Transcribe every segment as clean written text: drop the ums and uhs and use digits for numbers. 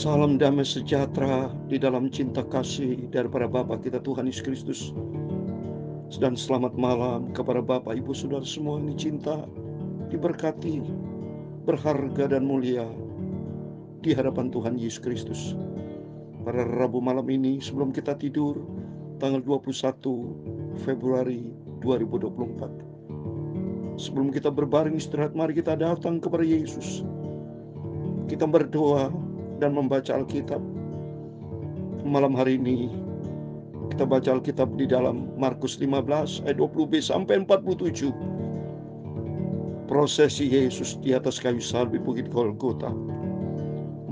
Salam damai sejahtera di dalam cinta kasih daripada Bapa kita Tuhan Yesus Kristus. Dan selamat malam kepada Bapak Ibu Saudara semua yang dicinta, diberkati, berharga dan mulia di hadapan Tuhan Yesus Kristus. Pada Rabu malam ini sebelum kita tidur, tanggal 21 Februari 2024. Sebelum kita berbaring istirahat, mari kita datang kepada Yesus. Kita berdoa dan membaca Alkitab. Malam hari ini kita baca Alkitab di dalam Markus 15 ayat 20b sampai 47. Prosesi Yesus di atas kayu salib Bukit Golgota.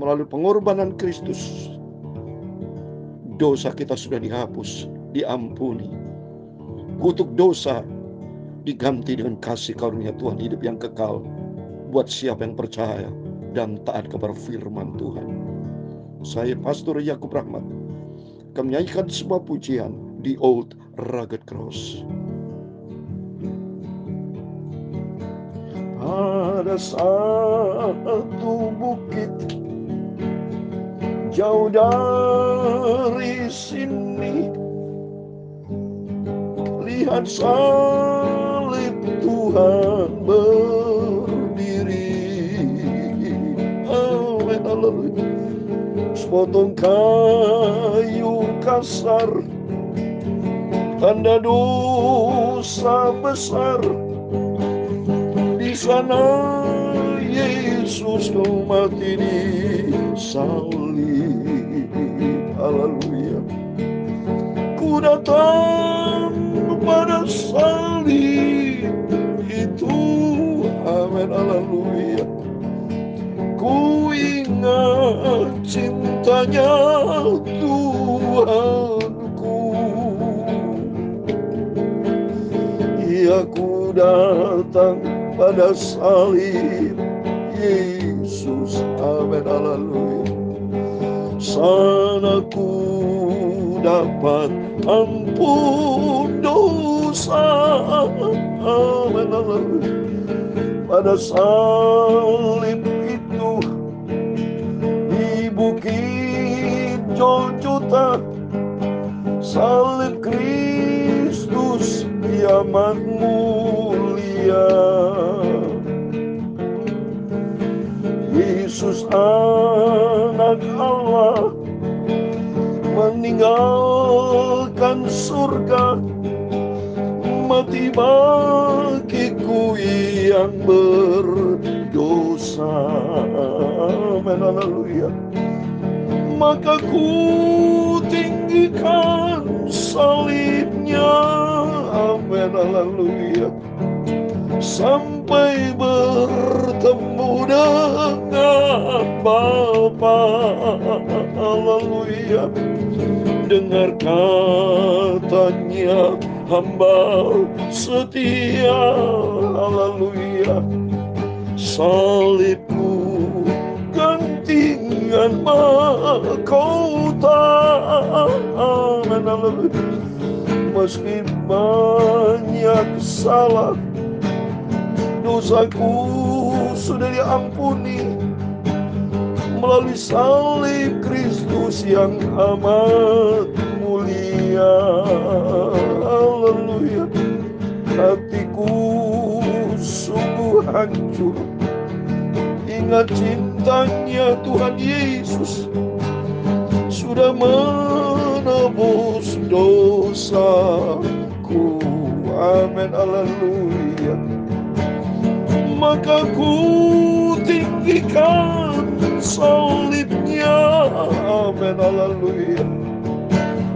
Melalui pengorbanan Kristus, dosa kita sudah dihapus, diampuni. Kutuk dosa diganti dengan kasih karunia Tuhan hidup yang kekal buat siapa yang percaya dan taat kepada firman Tuhan. Saya Pastor Yakub Rahmat akan menyanyikan sebuah pujian di Old Rugged Cross. Pada satu bukit jauh dari sini, lihat salib Tuhan berdiri. Amin, haleluya. Sepotong kayu kasar, tanda dosa besar. Di sana Yesus mati di salib. Haleluya. Ku datang pada salib itu. Amin, haleluya. Ku ingat cintanya Tuhanku. Ya, ku datang pada salib Yesus. Amin, haleluya. Sana ku dapat ampun dosa. Amin, haleluya. Pada salib itu di Bukit Golgota, salib Kristus amat mulia. Yesus anak Allah meninggalkan surga, mati bagiku yang berdosa. Amin, haleluya. Maka ku tinggikan salibnya. Amin, haleluya. Sampai bertemu dengan Bapa. Haleluya. Dengar katanya hamba setia. Haleluya. Salibku gantian mahkota. Amin, haleluya. Meski banyak salah, dosaku sudah diampuni melalui salib Kristus yang amat mulia. Haleluya. Hatiku sungguh hancur, ingat cintanya Tuhan Yesus sudah menebus dosaku. Amin, haleluya. Maka ku tinggikan salibnya. Amin, haleluya.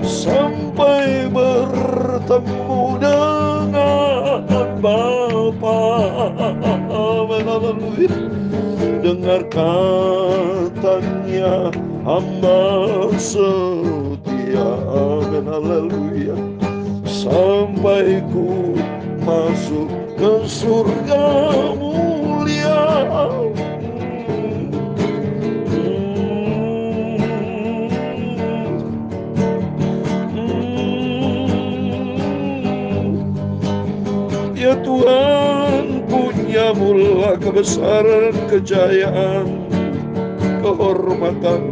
Sampai bertemu dengan Bapa. Amin, haleluya. Dengar katanya hamba setia. Amin, haleluya. Sampai ku masuk ke surga mulia. Ya Tuhan, punya mula kebesaran, kejayaan, kehormatan,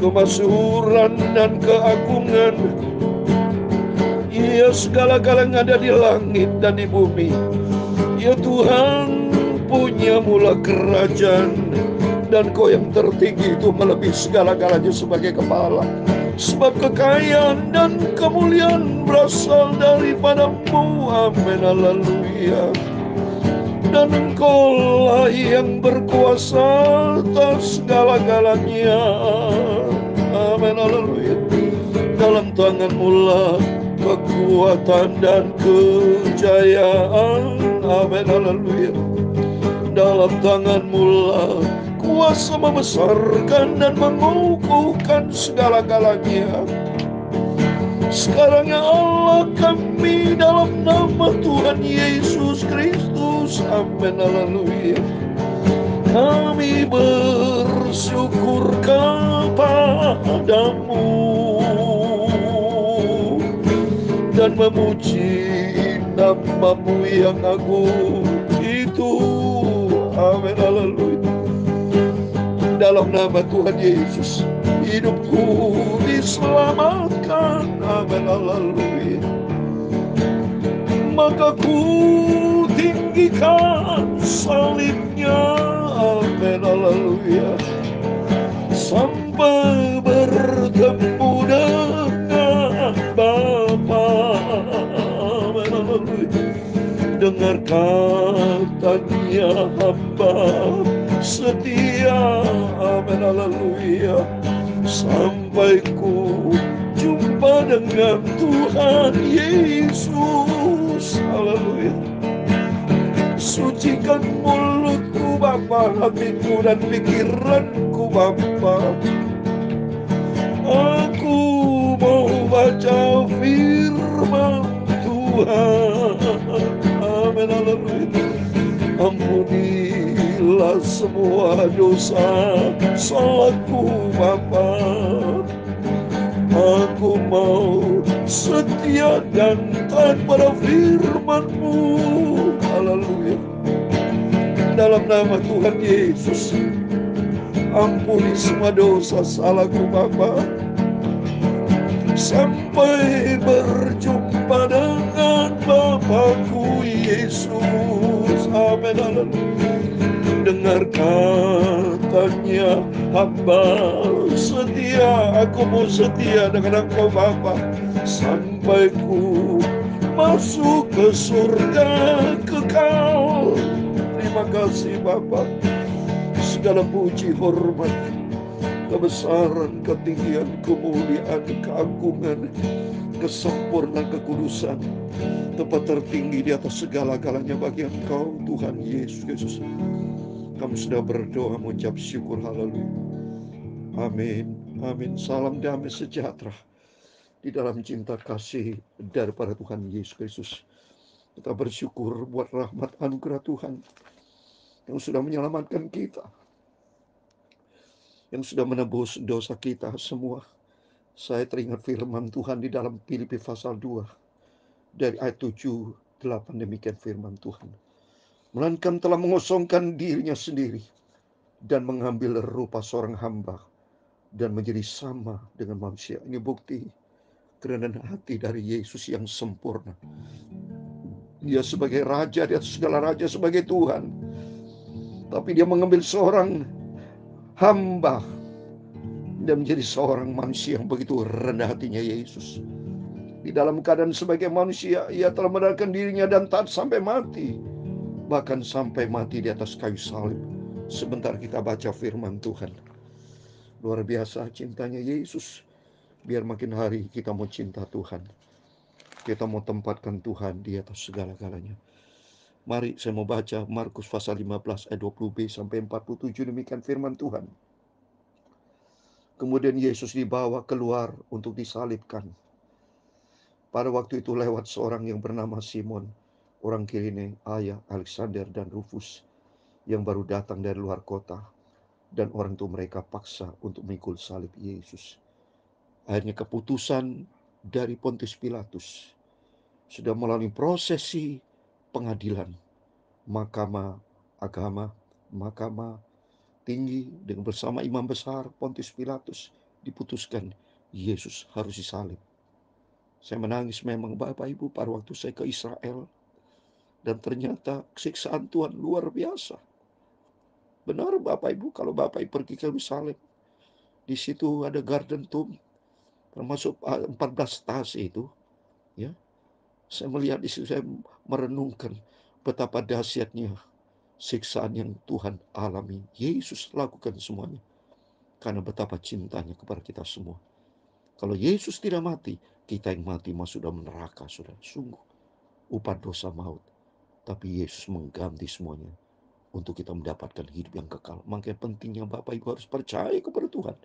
kemasyhuran dan keagungan. Ya segala-gala yang ada di langit dan di bumi, ya Tuhan punya mula kerajaan, dan Kau yang tertinggi itu melebihi segala-galanya sebagai kepala. Sebab kekayaan dan kemuliaan berasal daripadamu. Amin, haleluya. Dan Engkaulah yang berkuasa atas segala-galanya. Amin, haleluya. Dalam tangan-Mu lah kekuatan dan kejayaan. Amin, haleluya. Dalam tangan-Mu lah kuasa membesarkan dan mengukuhkan segala-galanya. Sekarang ya Allah, kami dalam nama Tuhan Yesus Kristus, amin, haleluya, kami bersyukur kepadamu dan memuji nama-Mu yang agung itu, amin, haleluya. Dalam nama Tuhan Yesus, hidupku diselamatkan, amin, haleluya. Maka ku tinggikan salibnya, amin, haleluya, sampai bertemu dengan Bapa, amin, haleluya. Dengar katanya hamba setia, amin, haleluya, sampai ku jumpa dengan Tuhan Yesus, haleluya. Sucikan mulutku Bapa, hatiku dan pikiranku Bapa. Aku mau baca firman Tuhan, amin, haleluya. Ampunilah semua dosa salahku Bapa. Aku mau setia dan taat pada firman-Mu, haleluya. Dalam nama Tuhan Yesus, ampuni semua dosa salahku Bapa, sampai berjumpa dengan Bapakku Yesus, amin, haleluya. Dengar katanya hamba setia, aku mau setia dengan Engkau Bapa, sampai ku masuk ke surga kekal. Terima kasih Bapa. Segala puji, hormat, kebesaran, ketinggian, kemuliaan, keagungan, kesempurnaan, kekudusan, tempat tertinggi di atas segala-galanya bagi Engkau Tuhan Yesus Kristus. Kami sudah berdoa mengucap syukur, haleluya. Amin, amin. Salam damai sejahtera di dalam cinta kasih daripada Tuhan Yesus Kristus. Kita bersyukur buat rahmat anugerah Tuhan yang sudah menyelamatkan kita, yang sudah menebus dosa kita semua. Saya teringat firman Tuhan di dalam Filipi pasal 2 dari ayat 7, 8, demikian firman Tuhan. Melainkan telah mengosongkan dirinya sendiri dan mengambil rupa seorang hamba dan menjadi sama dengan manusia. Ini bukti kerendahan hati dari Yesus yang sempurna. Dia sebagai raja di atas segala raja, sebagai Tuhan, tapi dia mengambil seorang hamba dan menjadi seorang manusia yang begitu rendah hatinya Yesus. Di dalam keadaan sebagai manusia, ia telah merendahkan dirinya dan taat sampai mati, bahkan sampai mati di atas kayu salib. Sebentar kita baca firman Tuhan. Luar biasa cintanya Yesus. Biar makin hari kita mau cinta Tuhan, kita mau tempatkan Tuhan di atas segala-galanya. Mari saya mau baca Markus pasal 15 ayat 20b sampai 47, demikian firman Tuhan. Kemudian Yesus dibawa keluar untuk disalibkan. Pada waktu itu lewat seorang yang bernama Simon, orang Kirene, ayah Alexander dan Rufus, yang baru datang dari luar kota, dan orang tua mereka paksa untuk memikul salib Yesus. Akhirnya keputusan dari Pontius Pilatus sudah melalui prosesi pengadilan, mahkamah agama, mahkamah tinggi dengan bersama imam besar Pontius Pilatus diputuskan Yesus harus disalib. Saya menangis memang Bapak Ibu pada waktu saya ke Israel. Dan ternyata siksaan Tuhan luar biasa. Benar Bapak Ibu, kalau Bapak Ibu pergi ke Yerusalem, di situ ada Garden Tomb, termasuk 14 stasi itu. Ya, saya melihat di situ, saya merenungkan betapa dahsyatnya siksaan yang Tuhan alami. Yesus lakukan semuanya karena betapa cintanya kepada kita semua. Kalau Yesus tidak mati, kita yang mati masuk dalam neraka, saudara. Sungguh, upah dosa maut. Tapi Yesus mengganti semuanya untuk kita mendapatkan hidup yang kekal. Makanya pentingnya Bapak Ibu harus percaya kepada Tuhan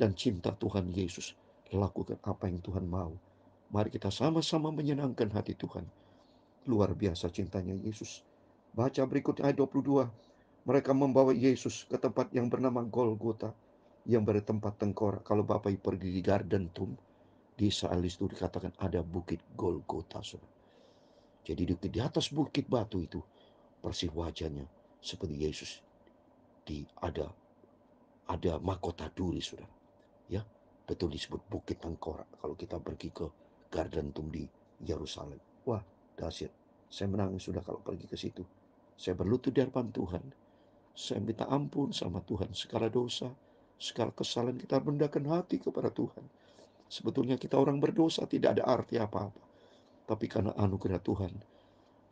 dan cinta Tuhan Yesus. Lakukan apa yang Tuhan mau. Mari kita sama-sama menyenangkan hati Tuhan. Luar biasa cintanya Yesus. Baca berikutnya ayat 22. Mereka membawa Yesus ke tempat yang bernama Golgota, yang bertempat tengkorak. Kalau Bapak Ibu pergi di Garden Tomb, di Israel itu dikatakan ada bukit Golgota. Jadi di atas bukit batu itu persis wajahnya seperti Yesus. Ada mahkota duri, saudara. Ya, betul disebut bukit tengkorak kalau kita pergi ke Garden Tomb di Yerusalem. Wah, dahsyat. Saya menangis sudah kalau pergi ke situ. Saya berlutut di hadapan Tuhan. Saya minta ampun sama Tuhan segala dosa, segala kesalahan kita, rendahkan hati kepada Tuhan. Sebetulnya kita orang berdosa tidak ada arti apa-apa. Tapi karena anugerah Tuhan,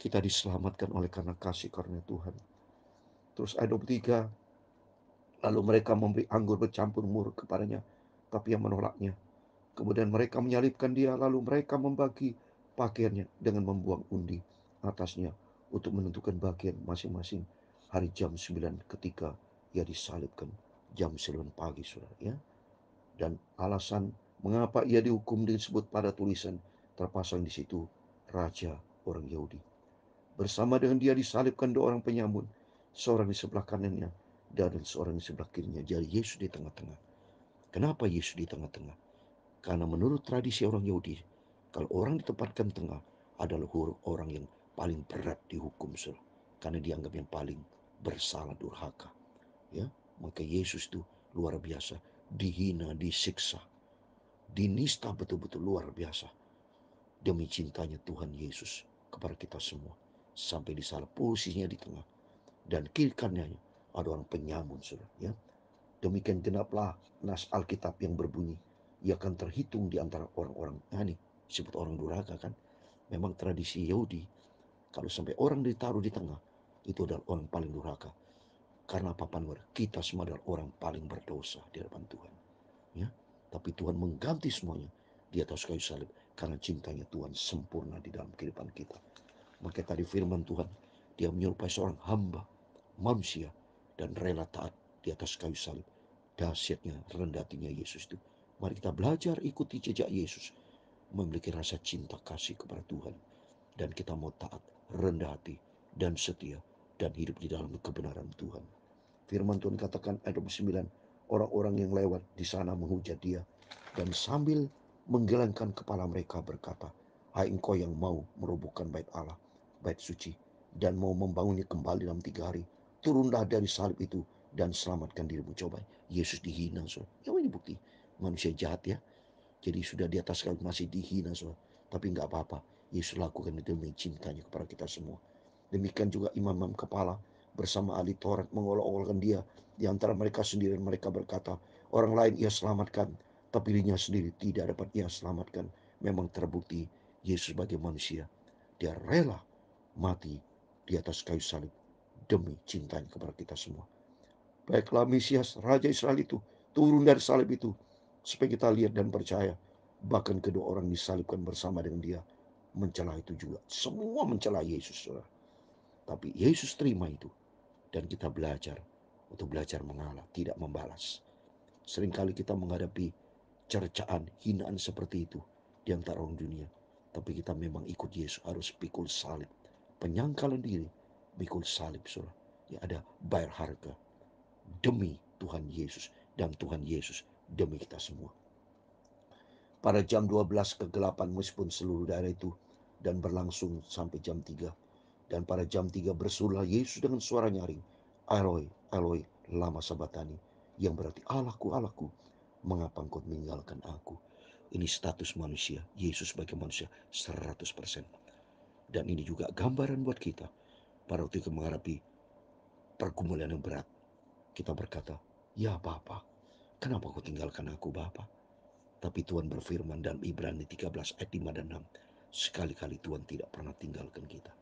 kita diselamatkan oleh karena kasih karunia Tuhan. Terus ayat 23, lalu mereka memberi anggur bercampur mur kepadanya, tapi yang menolaknya. Kemudian mereka menyalibkan dia, lalu mereka membagi pakaiannya dengan membuang undi atasnya untuk menentukan bagian masing-masing. Hari jam 9 ketika ia disalibkan, jam 9 pagi, saudara, ya. Dan alasan mengapa ia dihukum disebut pada tulisan terpasang di situ, Raja orang Yahudi. Bersama dengan dia disalibkan dua orang penyamun, seorang di sebelah kanannya dan seorang di sebelah kirinya. Jadi Yesus di tengah-tengah. Kenapa Yesus di tengah-tengah? Karena menurut tradisi orang Yahudi, kalau orang ditempatkan tengah adalah orang yang paling berat dihukum, saudara. Karena dianggap yang paling bersalah, durhaka. Ya, maka Yesus itu luar biasa, dihina, disiksa, dinista betul-betul luar biasa demi cintanya Tuhan Yesus kepada kita semua. Sampai di salah posisinya di tengah dan kiri kanannya ada orang penyamun, saudara. Ya, demikian genaplah nas Alkitab yang berbunyi, ia akan terhitung di antara orang-orang ini disebut orang durhaka kan. Memang tradisi Yahudi, kalau sampai orang ditaruh di tengah, itu adalah orang paling durhaka. Karena apa, Panwar? Kita semua adalah orang paling berdosa di hadapan Tuhan. Ya, tapi Tuhan mengganti semuanya di atas kayu salib karena cintanya Tuhan sempurna di dalam kehidupan kita. Maka tadi firman Tuhan, dia menyerupai seorang hamba manusia dan rela taat di atas kayu salib. Dahsyatnya rendah hatinya Yesus itu. Mari kita belajar ikuti jejak Yesus, memiliki rasa cinta kasih kepada Tuhan, dan kita mau taat, rendah hati, dan setia, dan hidup di dalam kebenaran Tuhan. Firman Tuhan katakan ayat 29, orang-orang yang lewat di sana menghujat dia, dan sambil menggelengkan kepala mereka berkata, hai engkau yang mau merobohkan bait Allah, bait suci, dan mau membangunnya kembali dalam 3 hari, turunlah dari salib itu dan selamatkan dirimu. Coba, Yesus dihina, so. Yang ini bukti manusia jahat, ya. Jadi sudah di atas salib masih dihina, so. Tapi nggak apa-apa, Yesus lakukan itu demi cintanya kepada kita semua. Demikian juga imam-imam kepala bersama ahli Taurat mengolok-olokkan dia. Di antara mereka sendiri mereka berkata, orang lain ia selamatkan, tapi dirinya sendiri tidak dapat ia selamatkan. Memang terbukti Yesus sebagai manusia, dia rela mati di atas kayu salib demi cintanya kepada kita semua. Baiklah Mesias, Raja Israel itu turun dari salib itu supaya kita lihat dan percaya. Bahkan kedua orang disalibkan bersama dengan dia mencela itu juga. Semua mencela Yesus, saudara. Tapi Yesus terima itu. Dan kita belajar untuk belajar mengalah, tidak membalas. Seringkali kita menghadapi cercaan, hinaan seperti itu di antara orang dunia. Tapi kita memang ikut Yesus, harus pikul salib. Penyangkalan diri, pikul salib, saudara. Ya, ada bayar harga demi Tuhan Yesus. Dan Tuhan Yesus demi kita semua. Pada jam 12 kegelapan meskipun seluruh daerah itu dan berlangsung sampai jam 3. Dan pada jam 3 bersuruhlah Yesus dengan suara nyaring, Eloi, Eloi, lama sabatani, yang berarti Allahku, Allahku, Mengapa engkau meninggalkan aku? Ini status manusia, Yesus sebagai manusia 100%. Dan ini juga gambaran buat kita. Pada waktu kita menghadapi pergumulan yang berat, kita berkata, ya Bapa, kenapa kau tinggalkan aku Bapa? Tapi Tuhan berfirman dalam Ibrani 13 ayat 5 dan 6, sekali-kali Tuhan tidak pernah tinggalkan kita.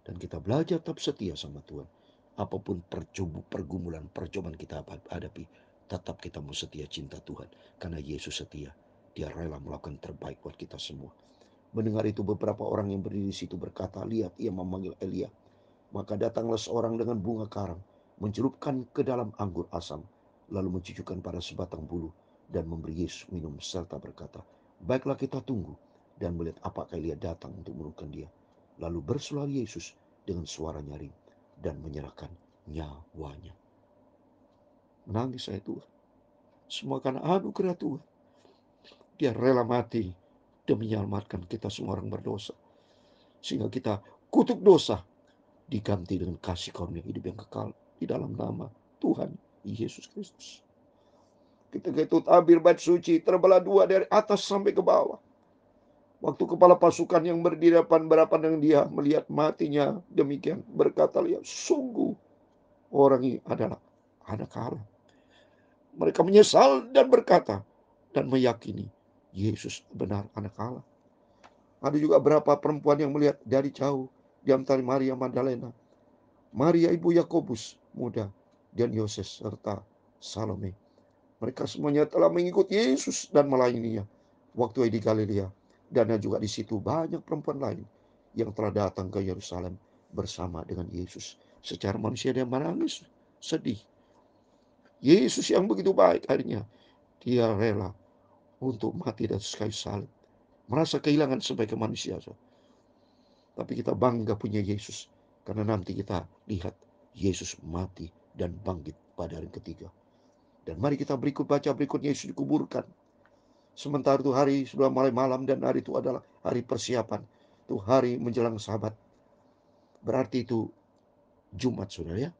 Dan kita belajar tetap setia sama Tuhan. Apapun pergumulan, percobaan kita hadapi, tetap kita mau setia cinta Tuhan. Karena Yesus setia, Dia rela melakukan terbaik buat kita semua. Mendengar itu beberapa orang yang berdiri di situ berkata, lihat ia memanggil Elia. Maka datanglah seorang dengan bunga karang, mencelupkan ke dalam anggur asam, lalu mencucukkan pada sebatang bulu, dan memberi Yesus minum serta berkata, baiklah kita tunggu dan melihat apakah Elia datang untuk menurunkan dia. Lalu bersulah Yesus dengan suara nyaring dan menyerahkan nyawanya. Menangis saya Tuhan, semua karena anugerah Tuhan. Dia rela mati demi menyelamatkan kita semua orang berdosa, sehingga kita kutuk dosa diganti dengan kasih karunia hidup yang kekal di dalam nama Tuhan Yesus Kristus. Ketika itu tabir bait suci terbelah dua dari atas sampai ke bawah. Waktu kepala pasukan yang berdiri depan dengan dia melihat matinya demikian, berkata, lihat, sungguh orang ini adalah anak Allah. Mereka menyesal dan berkata dan meyakini Yesus benar anak Allah. Ada juga beberapa perempuan yang melihat dari jauh, di antara Maria Magdalena, Maria ibu Yakobus muda, dan Yoses serta Salome. Mereka semuanya telah mengikut Yesus dan melayaninya waktu di Galilea. Dan juga di situ banyak perempuan lain yang telah datang ke Yerusalem bersama dengan Yesus. Secara manusia dia menangis, sedih. Yesus yang begitu baik akhirnya dia rela untuk mati di atas kayu salib. Merasa kehilangan sebagai manusia. Tapi kita bangga punya Yesus. Karena nanti kita lihat Yesus mati dan bangkit pada hari ketiga. Dan mari kita baca berikutnya, Yesus dikuburkan. Sementara itu hari sudah mulai malam dan hari itu adalah hari persiapan. Itu hari menjelang Sabat. Berarti itu Jumat, saudara ya.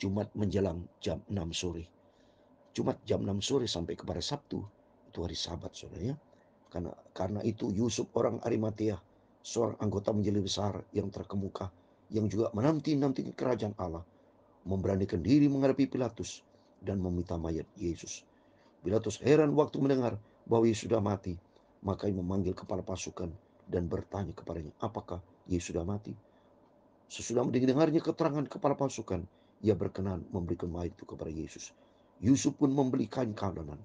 Jumat menjelang jam 6 sore. Jumat jam 6 sore sampai kepada Sabtu. Itu hari Sabat, saudara ya. Karena itu Yusuf orang Arimatea, seorang anggota majelis besar yang terkemuka, yang juga menanti kerajaan Allah, memberanikan diri menghadapi Pilatus dan meminta mayat Yesus. Pilatus heran waktu mendengar bahwa Yesus sudah mati. Maka ia memanggil kepala pasukan dan bertanya kepadanya, apakah Yesus sudah mati? Sesudah mendengarnya keterangan kepala pasukan, ia berkenan memberikan mayat itu kepada Yesus. Yusuf pun membeli kain kafan.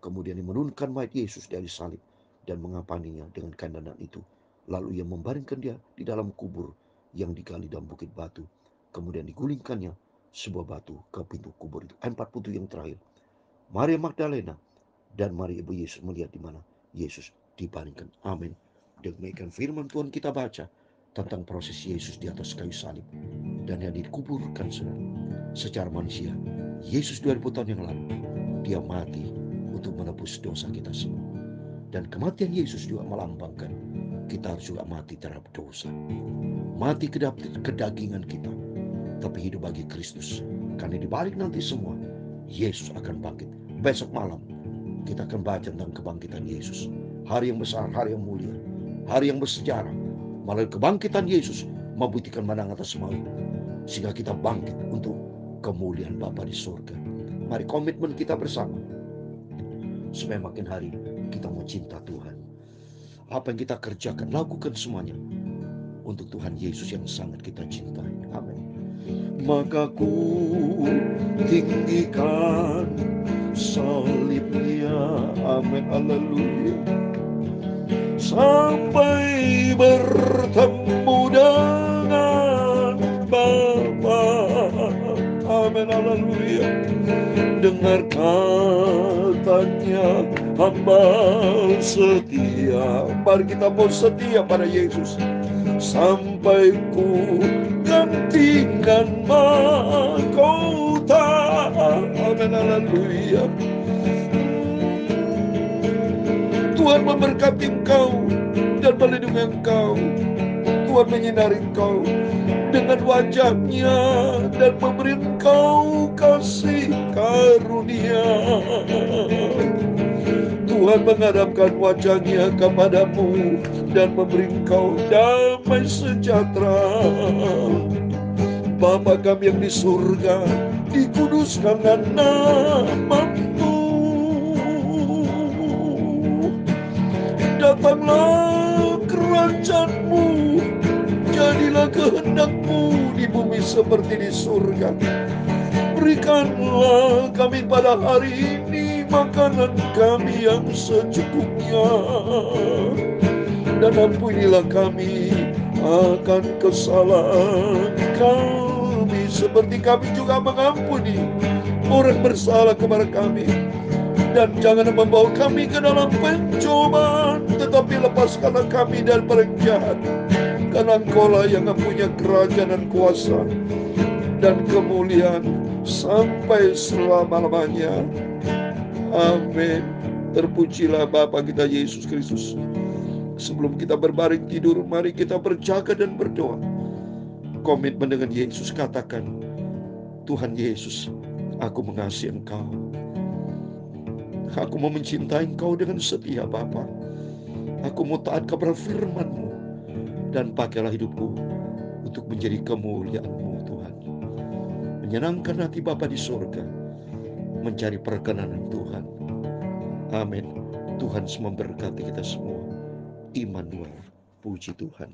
Kemudian dia menurunkan mayat Yesus dari salib dan mengapaninya dengan kain kafan itu. Lalu ia membaringkan dia di dalam kubur yang digali dalam bukit batu. Kemudian digulingkannya sebuah batu ke pintu kubur itu. 4 putu yang terakhir, Maria Magdalena dan Maria ibu Yesus melihat di mana Yesus dibaringkan. Amin. Demikian firman Tuhan kita baca tentang proses Yesus di atas kayu salib dan yang dikuburkan secara manusia. Yesus 2000 tahun yang lalu dia mati untuk menebus dosa kita semua. Dan kematian Yesus juga melambangkan kita harus juga mati terhadap dosa. Mati kedagingan kita, tapi hidup bagi Kristus. Karena di balik nanti semua Yesus akan bangkit. Besok malam kita akan baca tentang kebangkitan Yesus. Hari yang besar, hari yang mulia, hari yang bersejarah. Melalui kebangkitan Yesus membuktikan menang atas maut, sehingga kita bangkit untuk kemuliaan Bapa di surga. Mari komitmen kita bersama, supaya makin hari kita mau cinta Tuhan. Apa yang kita kerjakan, lakukan semuanya untuk Tuhan Yesus yang sangat kita cintai. Amin. Maka ku tinggikan salibnya, amin, haleluya, sampai bertemu dengan Bapa, amin, haleluya. Dengar katanya hamba setia. Mari kita mau setia pada Yesus sampai ku gantikan mahkota, amin, haleluya. Tuhan memberkati engkau dan melindungi engkau. Tuhan menyinari engkau dengan wajah-Nya dan memberi engkau kasih karunia. Tuhan menghadapkan wajahnya kepadamu dan memberi engkau damai sejahtera. Bapa kami yang di surga, dikuduskanlah nama-Mu. Datanglah kerajaan-Mu, jadilah kehendak-Mu di bumi seperti di surga. Berikanlah kami pada hari ini makanan kami yang secukupnya, dan ampunilah kami akan kesalahan kami, seperti kami juga mengampuni orang bersalah kepada kami. Dan jangan membawa kami ke dalam pencobaan, tetapi lepaskanlah kami dari yang jahat. Karena Engkau-lah yang mempunyai kerajaan dan kuasa dan kemuliaan sampai selama-lamanya. Amin. Terpujilah Bapa kita Yesus Kristus. Sebelum kita berbaring tidur, mari kita berjaga dan berdoa. Komitmen dengan Yesus, katakan, Tuhan Yesus, aku mengasihi Engkau. Aku mau mencintai Engkau dengan setia, Bapa. Aku mau taat kepada firman-Mu, dan pakailah hidupku untuk menjadi kemuliaan-Mu, Tuhan. Menyenangkan hati Bapa di surga, mencari perkenanan Tuhan. Amin. Tuhan memberkati kita semua. Immanuel, puji Tuhan.